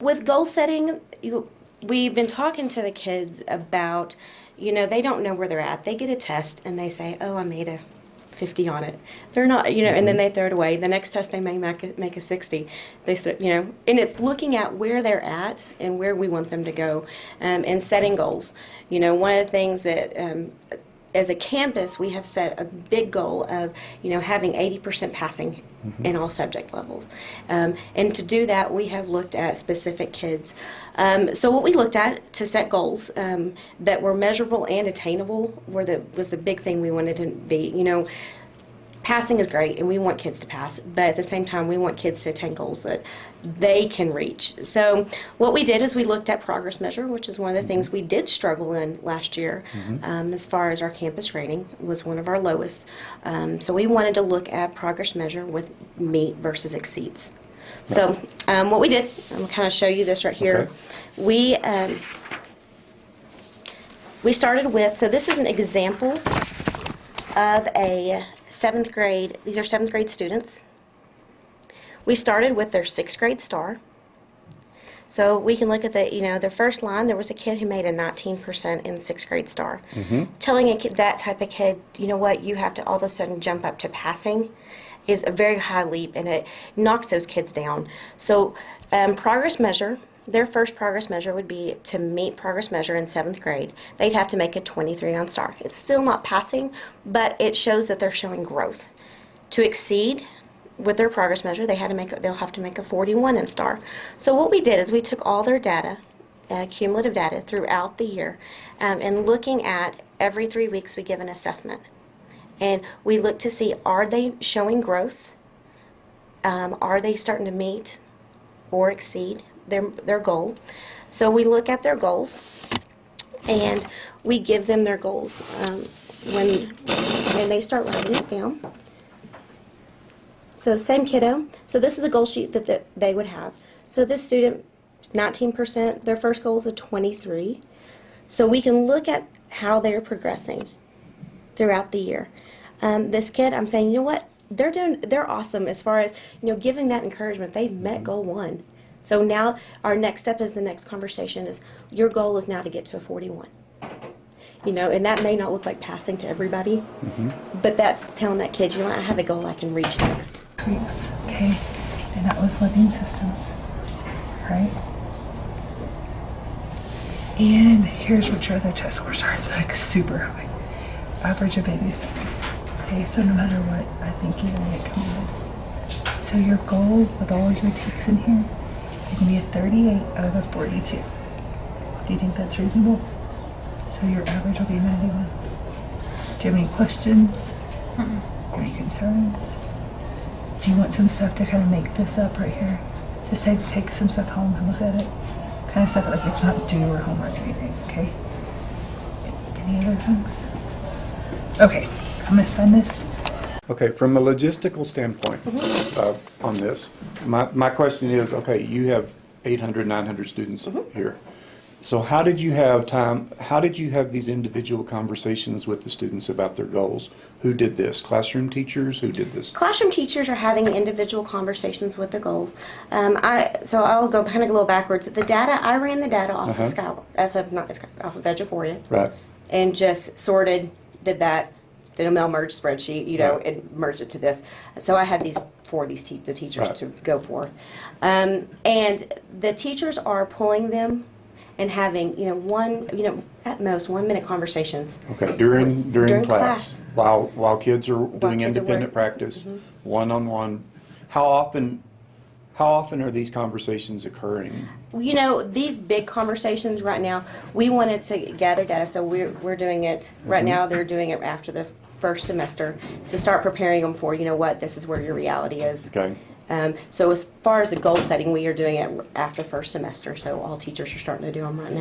With goal setting, we've been talking to the kids about, they don't know where they're at. They get a test and they say, oh, I made a 50 on it. They're not, and then they throw it away. The next test they may make a 60. And it's looking at where they're at and where we want them to go, and setting goals. One of the things that as a campus, we have set a big goal of, having 80% passing in all subject levels. And to do that, we have looked at specific kids. So what we looked at to set goals that were measurable and attainable was the big thing we wanted to be. Passing is great, and we want kids to pass, but at the same time, we want kids to attain goals that they can reach. So what we did is we looked at progress measure, which is one of the things we did struggle in last year, as far as our campus rating was one of our lowest. So we wanted to look at progress measure with meet versus exceeds. So what we did, I'm going to kind of show you this right here. Okay. We started with, so this is an example of a 7th grade, these are 7th grade students. We started with their 6th grade star. So we can look at the first line, there was a kid who made a 19% in 6th grade star. Telling a kid, that type of kid, you have to all of a sudden jump up to passing is a very high leap, and it knocks those kids down. So progress measure, their first progress measure would be to meet progress measure in 7th grade. They'd have to make a 23 on star. It's still not passing, but it shows that they're showing growth. To exceed with their progress measure, they'll have to make a 41 in star. So what we did is we took all their data, cumulative data throughout the year, and looking at every 3 weeks we give an assessment. And we look to see, are they showing growth? Are they starting to meet or exceed their goal? So we look at their goals and we give them their goals when they start writing it down. So same kiddo. So this is a goal sheet that they would have. So this student, 19%, their first goal is a 23. So we can look at how they're progressing throughout the year. This kid, I'm saying, what? They're awesome as far as, giving that encouragement. They've met goal 1. So now our next step is the next conversation is your goal is now to get to a 41. And that may not look like passing to everybody, but that's telling that kid, I have a goal I can reach next. Weeks, okay, and that was living systems, right? And here's what your other test scores are, like super high. Average of 87. Okay, so no matter what, I think you're gonna get committed. So your goal with all your takes in here, you can be a 38 out of 42. Do you think that's reasonable? So your average will be 91. Do you have any questions? Any concerns? Do you want some stuff to kind of make this up right here? Just take some stuff home and look at it. Kind of stuff like it's not due or homework or anything, okay? Any other things? Okay, I'm gonna sign this. Okay, from a logistical standpoint on this, my question is, okay, you have 800, 900 students here. So how did you have these individual conversations with the students about their goals? Who did this? Classroom teachers? Who did this? Classroom teachers are having individual conversations with the goals. So I'll go kind of a little backwards. The data, I ran the data off of off of Eduphoria. Right. And just did a mail merge spreadsheet, and merged it to this. So I had these for the teachers to go for. And the teachers are pulling them and having, at most 1 minute conversations. Okay, during class. While kids are doing independent practice, one-on-one. How often are these conversations occurring? These big conversations right now, we wanted to gather data, so we're doing it right now. They're doing it after the first semester to start preparing them for, this is where your reality is. Okay. So as far as the goal setting, we are doing it after first semester, so all teachers are starting to do them right now.